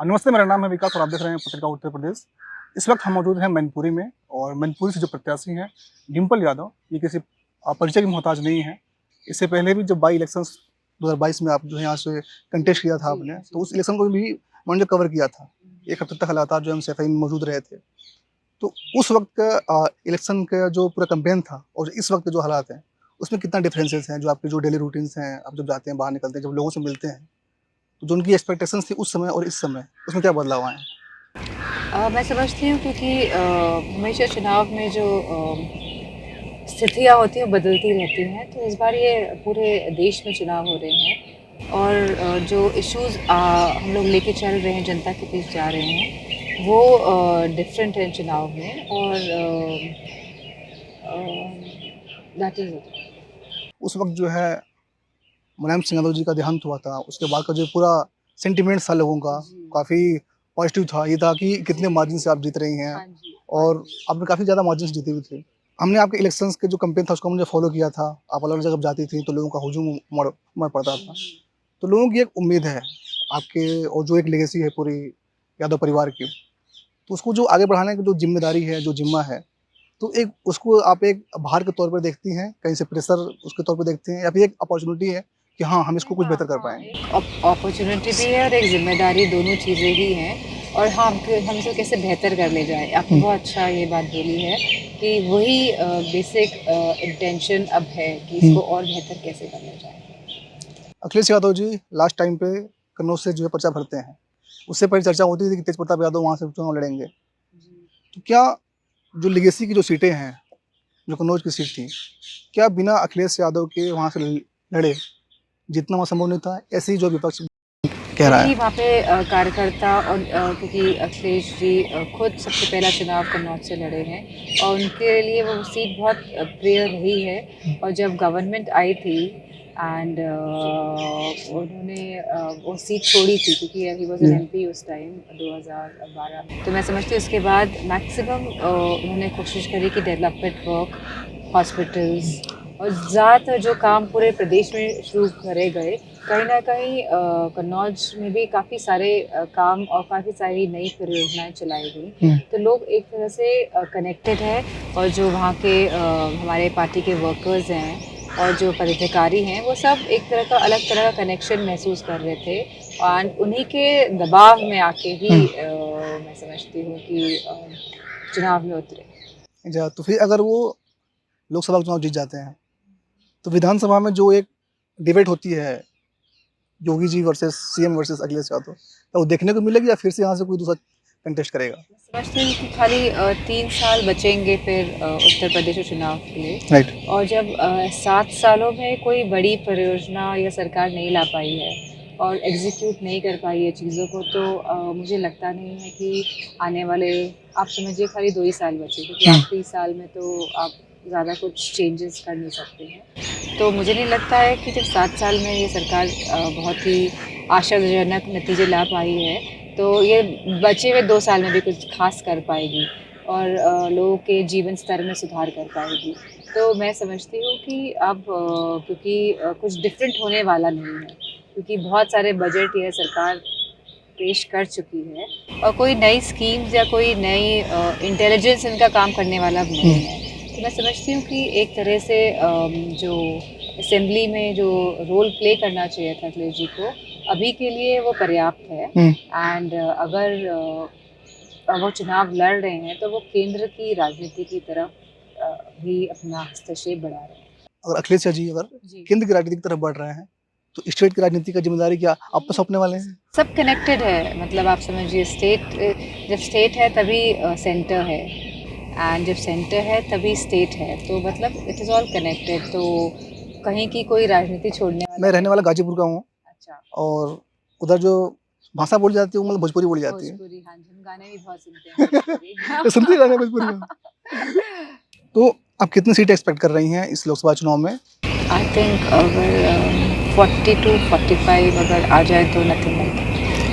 नमस्ते, मेरा नाम है विकास और आप देख रहे हैं पत्रिका उत्तर प्रदेश। इस वक्त हम मौजूद हैं मैनपुरी में और मैनपुरी से जो प्रत्याशी हैं डिम्पल यादव, ये किसी परिचय की मोहताज नहीं है। इससे पहले भी जब बाई इलेक्शंस 2022 में आप जो है यहाँ से कंटेस्ट किया था आपने, तो उस इलेक्शन को भी मैंने कवर किया था। एक हफ्ते तक लगातार जो हम सफाई में मौजूद रहे थे। तो उस वक्त का इलेक्शन का जो पूरा कैंपेन था और इस वक्त के जो हालात हैं, उसमें कितना डिफरेंसेस हैं? जो आपके जो डेली रूटीन्स हैं, आप जब जाते हैं, बाहर निकलते हैं, जब लोगों से मिलते हैं, तो जो उनकी एक्सपेक्टेशंस थी उस समय और इस समय, उसमें क्या बदलाव आए हैं? मैं समझती हूँ क्योंकि हमेशा चुनाव में जो स्थितियाँ होती हैं वो बदलती रहती हैं। तो इस बार ये पूरे देश में चुनाव हो रहे हैं और जो इश्यूज़ हम लोग लेके चल रहे हैं, जनता के बीच जा रहे हैं, वो डिफरेंट हैं चुनाव में और दैट इज़ इट। उस वक्त जो है मुलायम सिंह यादव जी का देहांत हुआ था, उसके बाद का जो पूरा सेंटिमेंट था लोगों का, जी। काफ़ी पॉजिटिव था। ये था कि कितने जी। मार्जिन से आप जीत रही हैं हाँ जी, हाँ और जी। आपने काफ़ी ज़्यादा मार्जिन से जीती हुई थी। हमने आपके इलेक्शंस के जो कैंपेन था उसको मुझे फॉलो किया था। आप अलग-अलग जगह जाती थी तो लोगों का हुजूम उमड़ पड़ता था। तो लोगों की एक उम्मीद है आपके और जो एक लेगेसी है पूरी यादव परिवार की, तो उसको जो आगे बढ़ाने की जो ज़िम्मेदारी है, जो ज़िम्मा है, तो एक उसको आप एक भार के तौर पर देखती हैं, कहीं से प्रेशर उसके तौर पे देखती हैं या फिर एक अपॉर्च्युनिटी है कि हाँ, हम इसको कुछ हाँ, बेहतर कर हाँ, पाएँगे? एक अपॉर्चुनिटी भी है और एक ज़िम्मेदारी, दोनों चीज़ें ही हैं और हम इसको कैसे बेहतर कर ले जाएँ। आपने बहुत अच्छा ये बात बोली है कि वही बेसिक इंटेंशन अब है कि हुँ। इसको और बेहतर कैसे कर लिया जाए। अखिलेश यादव जी लास्ट टाइम पे कन्नौज से जो है पर्चा भरते हैं। उससे पहले चर्चा होती थी कि तेज प्रताप यादव वहाँ से चुनाव लड़ेंगे। जी। तो क्या जो लेगेसी की जो सीटें हैं, जो कन्नौज की सीट थी, क्या बिना अखिलेश यादव के वहाँ से लड़े जीतना वहाँ संभव नहीं था? ऐसे ही जो विपक्ष कह रहा नहीं, है। वहाँ पे कार्यकर्ता और क्योंकि अखिलेश जी खुद सबसे पहला चुनाव कन्नौज से लड़े हैं और उनके लिए वो सीट बहुत प्रिय रही है और जब गवर्नमेंट आई थी एंड उन्होंने वो सीट छोड़ी थी क्योंकि ही वॉज एन एमपी उस टाइम 2012 में। तो मैं समझती हूँ उसके बाद मैक्सिमम उन्होंने कोशिश करी कि डेवलपमेंट वर्क, हॉस्पिटल्स और ज़्यादातर जो काम पूरे प्रदेश में शुरू करे गए, कहीं न कहीं कन्नौज में भी काफ़ी सारे काम और काफ़ी सारी नई परियोजनाएँ चलाई गई। तो लोग एक तरह से कनेक्टेड हैं और जो वहाँ के हमारे पार्टी के वर्कर्स हैं और जो पदाधिकारी हैं, वो सब एक तरह का अलग तरह का कनेक्शन महसूस कर रहे थे एंड उन्हीं के दबाव में आके ही मैं समझती हूँ कि चुनाव में उतरे। तो फिर अगर वो लोकसभा का चुनाव जीत जाते हैं, तो विधानसभा में जो एक डिबेट होती है, Yogi ji versus CM versus Akhilesh Yadav, क्या वो देखने को मिलेगी या फिर से यहाँ से कोई दूसरा कंटेस्ट करेगा? समझती हूँ कि खाली 3 साल बचेंगे फिर उत्तर प्रदेश के चुनाव के लिए राइट। और जब 7 सालों में कोई बड़ी परियोजना या सरकार नहीं ला पाई है और एग्जीक्यूट नहीं कर पाई है चीज़ों को तो मुझे लगता नहीं है कि आने वाले आप समझिए खाली 2 ही साल बचे क्योंकि आखिरी साल में तो आप ज़्यादा कुछ चेंजेस कर नहीं सकते हैं। तो मुझे नहीं लगता है कि जब 7 साल में ये सरकार बहुत ही आशाजनक नतीजे ला पाई है तो ये बचे हुए 2 साल में भी कुछ ख़ास कर पाएगी और लोगों के जीवन स्तर में सुधार कर पाएगी। तो मैं समझती हूँ कि अब क्योंकि कुछ डिफरेंट होने वाला नहीं है, क्योंकि बहुत सारे बजट ये सरकार पेश कर चुकी है और कोई नई स्कीम्स या कोई नई इंटेलिजेंस इनका काम करने वाला अब नहीं है। तो मैं समझती हूँ कि एक तरह से जो असेंबली में जो रोल प्ले करना चाहिए था अखिलेश जी को, अभी के लिए वो पर्याप्त है एंड अगर वो चुनाव लड़ रहे हैं तो वो केंद्र की राजनीति की तरफ भी अपना हस्तक्षेप बढ़ा रहे हैं। अगर अखिलेश जी अगर जी। केंद्र की राजनीति की तरफ बढ़ रहे हैं, तो स्टेट की राजनीति का ज़िम्मेदारी क्या आप पे सौंपने वाले हैं? सब कनेक्टेड है, मतलब आप समझिए स्टेट जब स्टेट है तभी सेंटर है एंड जब सेंटर है तभी स्टेट है, तो मतलब इट इज़ ऑल कनेक्टेड। तो कहीं की कोई राजनीति छोड़ने वाला मैं रहने नहीं वाला है। गाज़ीपुर का हूँ अच्छा। और उधर जो भाषा बोली जाती है वो मतलब भोजपुरी बोली जाती है। भोजपुरी, हाँ जी, हम गाने भी बहुत सुनते हैं भोजपुरी। तो सुनती है गाने भोजपुरी में? तो आप कितनी सीटें एक्सपेक्ट कर रही हैं इस लोकसभा चुनाव में? आई थिंक अगर 40 टू 45 अगर आ जाए तो नथिंग लाइक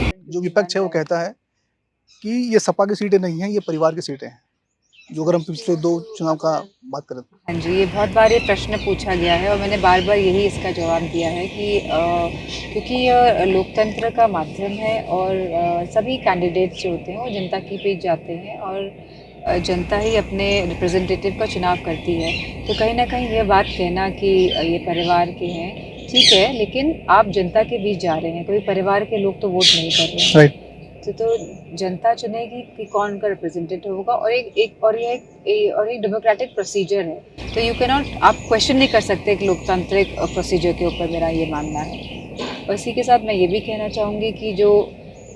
जो क्योंकि विपक्ष बन है वो रहा है। कहता है कि ये सपा की सीटें नहीं हैं, ये परिवार की सीटें हैं। जो अगर हम पिछले 2 चुनाव का बात करें तो? हाँ जी, ये बहुत बार ये प्रश्न पूछा गया है और मैंने बार-बार यही इसका जवाब दिया है कि क्योंकि यह लोकतंत्र का माध्यम है और सभी कैंडिडेट्स जो होते हैं वो जनता के बीच जाते हैं और जनता ही अपने रिप्रेजेंटेटिव का चुनाव करती है। तो कहीं न कहीं ये बात कहना कि ये परिवार के हैं, ठीक है, लेकिन आप जनता के बीच जा रहे हैं, कोई परिवार के लोग तो वोट नहीं कर रहे हैं। राइट। तो जनता चुनेगी कि कौन उनका रिप्रेजेंटेटिव होगा और एक डेमोक्रेटिक प्रोसीजर है। तो यू कैन नॉट आप क्वेश्चन नहीं कर सकते एक लोकतांत्रिक प्रोसीजर के ऊपर, मेरा ये मानना है। और इसी के साथ मैं ये भी कहना चाहूँगी कि जो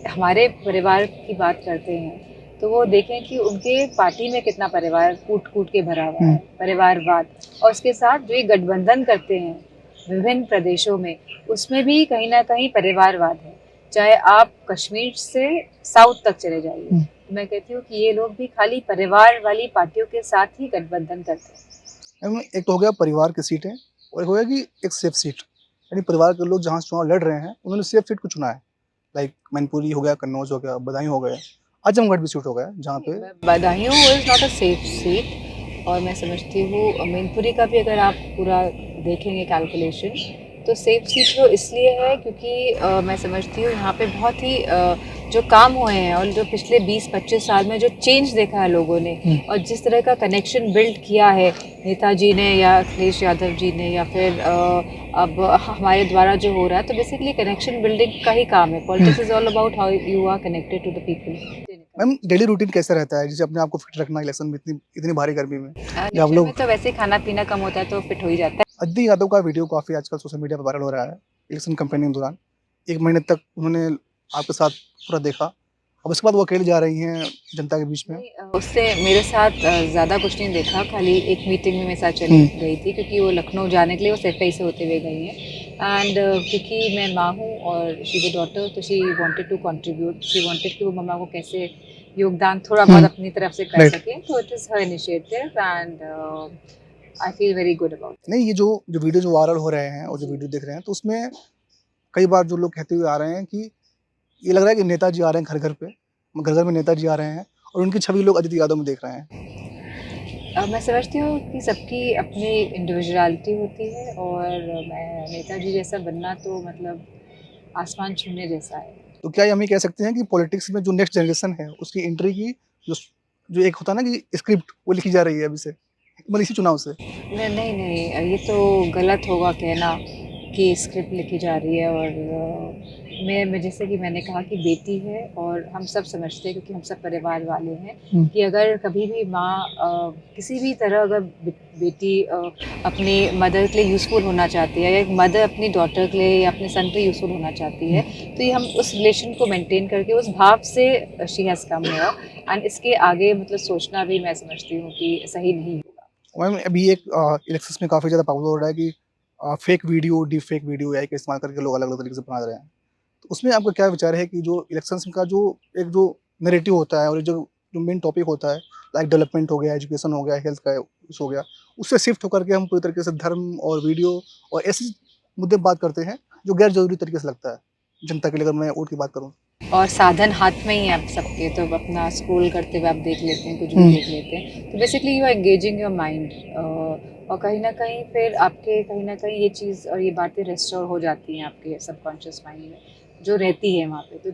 हमारे परिवार की बात करते हैं तो वो देखें कि उनके पार्टी में कितना परिवार कूट-कूट के भरा हुआ है, परिवारवाद। और उसके साथ जो ये गठबंधन करते हैं विभिन्न प्रदेशों में, उसमें भी कहीं न कहीं परिवारवाद है। चाहे आप कश्मीर से साउथ तक चले जाइए, तो मैं कहती हूँ कि ये लोग भी खाली परिवार वाली पार्टियों के साथ ही गठबंधन करते हैं। एक तो हो गया परिवार की सीटें और एक हो गया कि एक सेफ सीट, यानी परिवार के लोग जहाँ चुनाव लड़ रहे हैं उन्होंने सेफ सीट को चुना है। लाइक मैनपुरी हो गया, कन्नौज हो गया, बदायूं हो गया, आजमगढ़ भी सीट हो गया जहाँ पे Badaun is not a safe seat और मैं समझती हूँ मैनपुरी का भी अगर आप पूरा देखेंगे कैलकुलेशन तो सेफ सीट वो इसलिए है क्योंकि मैं समझती हूँ यहाँ पे बहुत ही जो काम हुए हैं और जो पिछले 20-25 साल में जो चेंज देखा है लोगों ने और जिस तरह का कनेक्शन बिल्ड किया है नेताजी ने या अखिलेश यादव जी ने या फिर अब हमारे द्वारा जो हो रहा है, तो बेसिकली कनेक्शन बिल्डिंग का ही काम है। Politics is all about how you are connected to the people. Ma'am daily routine कैसा रहता है जैसे अपने आप को फिट रखना इलेक्शन में इतनी इतनी भारी गर्मी में? या आप इलेक्शन लोग में तो वैसे खाना पीना कम होता है तो फिट हो ही जाता है। अद्दी यादव का वीडियो काफ़ी आजकल सोशल मीडिया पर वायरल हो रहा है इलेक्शन कैंपेनिंग के दौरान। 1 महीने तक उन्होंने आपके साथ पूरा देखा, अब उसके बाद वो अकेले जा रही हैं जनता के बीच में। उससे मेरे साथ ज़्यादा कुछ नहीं देखा, खाली एक मीटिंग में मेरे साथ चली गई थी क्योंकि वो लखनऊ जाने के लिए वो सैफई से होते हुए गई हैं एंड क्योंकि मैं माँ हूँ और शी इज़ अ डॉटर तो she wanted to contribute, she wanted कि वो मम्मा को कैसे योगदान थोड़ा बहुत अपनी तरफ से कर सके, तो it is her initiative and I feel very good about. नहीं, ये जो वीडियो जो वायरल हो रहे हैं और जो वीडियो देख रहे हैं तो उसमें कई बार जो लोग कहते हुए आ रहे हैं कि ये लग रहा है कि नेताजी आ रहे हैं घर-घर पे, घर-घर में नेताजी आ रहे हैं और उनकी छवि लोग अदिति यादव में देख रहे हैं। मैं समझती हूँ कि सबकी अपनी इंडिविजुअलिटी होती है और मैं नेताजी जैसा बनना तो मतलब आसमान छूने जैसा है। तो क्या हम ये कह सकते हैं कि पॉलिटिक्स में जो नेक्स्ट जनरेशन है उसकी एंट्री की जो जो एक होता है ना कि स्क्रिप्ट वो लिखी जा रही है अभी से, मतलब इसी चुनाव से? नहीं, ये तो गलत होगा कहना कि स्क्रिप्ट लिखी जा रही है और मैं जैसे कि मैंने कहा कि बेटी है और हम सब समझते हैं क्योंकि हम सब परिवार वाले हैं कि अगर कभी भी माँ किसी भी तरह अगर बेटी अपनी मदर के लिए यूज़फुल होना चाहती है या एक मदर अपनी डॉटर के लिए या अपने सन के लिए यूज़फुल होना चाहती है तो ये हम उस रिलेशन को मेंटेन करके उस भाव से she has come here and इसके आगे मतलब सोचना भी मैं समझती हूँ कि सही नहीं होगा। मैम अभी एक इलेक्शंस में काफ़ी ज़्यादा पॉपुलर हो रहा है कि fake video, deep fake video AI का इस्तेमाल करके लोग अलग-अलग तरीके से बना रहे हैं। तो उसमें आपका क्या विचार है कि जो इलेक्शंस का जो नैरेटिव होता है और जो मेन टॉपिक होता है, लाइक डेवलपमेंट हो गया, एजुकेशन हो गया, हेल्थ का इशू हो गया, उससे शिफ्ट होकर के हम पूरी तरीके से धर्म और वीडियो और ऐसे मुद्दे पे बात करते हैं जो गैर ज़रूरी तरीके से लगता है जनता के लिए, अगर मैं वोट की बात करूँ। और साधन हाथ में ही है आप सबके, तो अपना स्क्रॉल करते हुए आप देख लेते हैं, कुछ भी देख लेते हैं, तो basically you are engaging your mind और कहीं ना कहीं फिर आपके कहीं ना कहीं ये चीज़ और ये बातें रेस्टोर हो जाती हैं आपके सबकॉन्शियस माइंड में जो रहती है वहाँ पे।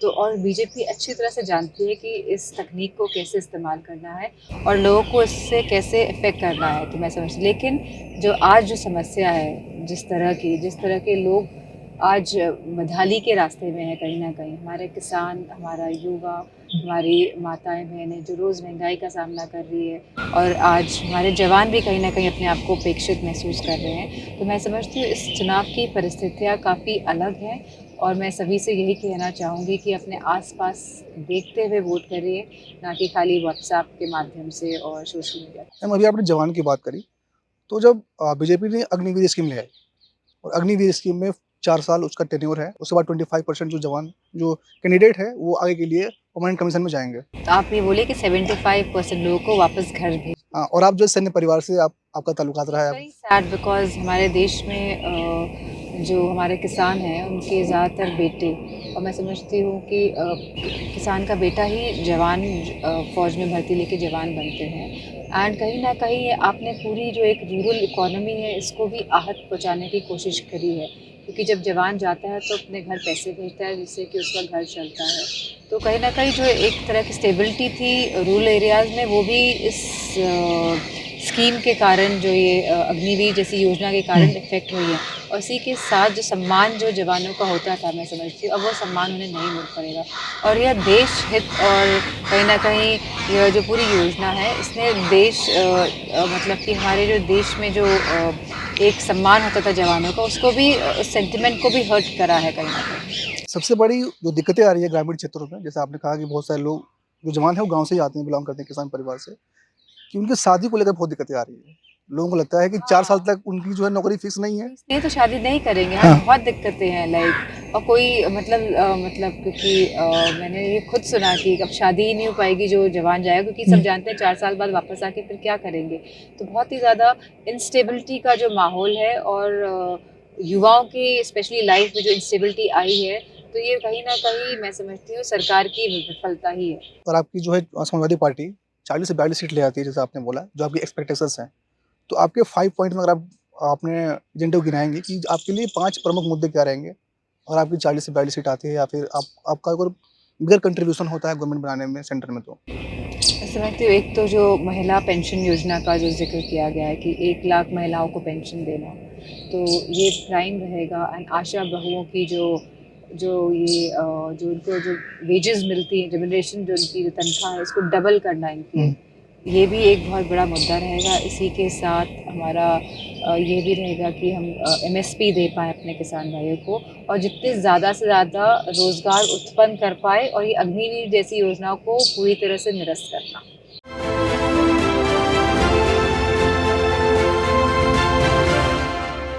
तो और बीजेपी अच्छी तरह से जानती है कि इस तकनीक को कैसे इस्तेमाल करना है और लोगों को इससे कैसे इफ़ेक्ट करना है, तो मैं समझती, लेकिन जो आज जो समस्या है जिस तरह के लोग आज बदहाली के रास्ते में है, कहीं ना कहीं हमारे किसान, हमारा युवा, हमारी माताएं बहनें जो रोज़ महंगाई का सामना कर रही है और आज हमारे जवान भी कहीं ना कहीं अपने आप को उपेक्षित महसूस कर रहे हैं, तो मैं समझती हूँ इस चुनाव की परिस्थितियाँ काफ़ी अलग हैं और मैं सभी से यही कहना चाहूँगी कि अपने आसपास देखते हुए वोट करिए, ना कि खाली व्हाट्सएप के माध्यम से और सोशल मीडिया। मैम अभी आपने जवान की बात करी, तो जब बीजेपी ने अग्निवीर स्कीम ले आई और अग्निवीर स्कीम में 4 साल उसका टेन्योर है, उसके बाद 25% जो जवान जो कैंडिडेट है वो आगे के लिए परमानेंट कमीशन में जाएंगे। तो आप ये बोले कि 75% लोगों को वापस घर भेज। हाँ, और आप जो सैन्य परिवार से आपका ताल्लुकात रहा है। वेरी सैड बिकॉज हमारे देश में जो हमारे किसान हैं उनके ज़्यादातर बेटे, और मैं समझती हूँ कि किसान का बेटा ही जवान फ़ौज में भर्ती लेके जवान बनते हैं। एंड कहीं न कहीं आपने पूरी जो एक रूरल इकोनॉमी है इसको भी आहत पहुँचाने की कोशिश करी है, क्योंकि जब जवान जाता है तो अपने घर पैसे भेजता है जिससे कि उसका घर चलता है। तो कहीं न कहीं जो एक तरह की स्टेबिलिटी थी रूरल एरियाज़ में, वो भी इस स्कीम के कारण, जो ये अग्निवीर जैसी योजना के कारण इफ़ेक्ट हुई है। और इसी के साथ जो सम्मान जो जवानों का होता था, मैं समझती हूँ अब वो सम्मान उन्हें नहीं मिल पाएगा। और यह देश हित, और कहीं न कहीं यह जो पूरी योजना है इसने देश मतलब कि हमारे जो देश में जो एक सम्मान होता था जवानों का, उसको भी उस सेंटिमेंट को भी हर्ट करा है कहीं न कहीं। सबसे बड़ी जो दिक्कतें आ रही है ग्रामीण क्षेत्रों में, जैसे आपने कहा कि बहुत सारे लोग जो जवान हैं वो गाँव से ही आते हैं, बिलॉन्ग करते हैं किसान परिवार से, कि उनकी शादी को लेकर बहुत दिक्कतें आ रही है। लोगों को लगता है कि 4 साल तक उनकी जो है नौकरी फिक्स नहीं है। इसलिए तो शादी नहीं करेंगे, हाँ, हाँ। बहुत दिक्कतें हैं लाइक। और कोई मतलब क्योंकि मैंने ये खुद सुना कि अब शादी ही नहीं हो पाएगी जो जवान जाएगा, क्योंकि सब जानते हैं 4 साल बाद वापस आके फिर क्या करेंगे। तो बहुत ही ज़्यादा इंस्टेबिलिटी का जो माहौल है, और युवाओं की स्पेशली लाइफ में जो इंस्टेबिलिटी आई है, तो ये कहीं न कहीं मैं समझती हूँ सरकार की विफलता ही है। और आपकी जो है समाजवादी पार्टी 40 से 42 सीट ले आती है, जैसे आपने बोला, जो आपकी एक्सपेक्टेशंस हैं। तो आपके 5 पॉइंट में अगर आप आपने एजेंडे को गिनाएँगे कि आपके लिए 5 प्रमुख मुद्दे क्या रहेंगे? और आपकी 40 से 42 सीट आती है, या फिर आपका अगर बिगर कंट्रीब्यूशन होता है गवर्नमेंट बनाने में सेंटर में तो? मैं समझती हूँ एक तो जो महिला पेंशन योजना का जो ज़िक्र किया गया है कि 1 लाख महिलाओं को पेंशन देना, तो ये प्राइम रहेगा। एंड आशा बहुओं की जो जो ये जो उनको जो वेजेस मिलती हैं, रेम्युनरेशन जो उनकी जो तनख्वाह है, इसको डबल करना इनकी, ये भी एक बहुत बड़ा मुद्दा रहेगा। इसी के साथ हमारा ये भी रहेगा कि हम एमएसपी दे पाएँ अपने किसान भाइयों को, और जितने ज़्यादा से ज़्यादा रोज़गार उत्पन्न कर पाएँ, और ये अग्निवीर जैसी योजनाओं को पूरी तरह से निरस्त करना।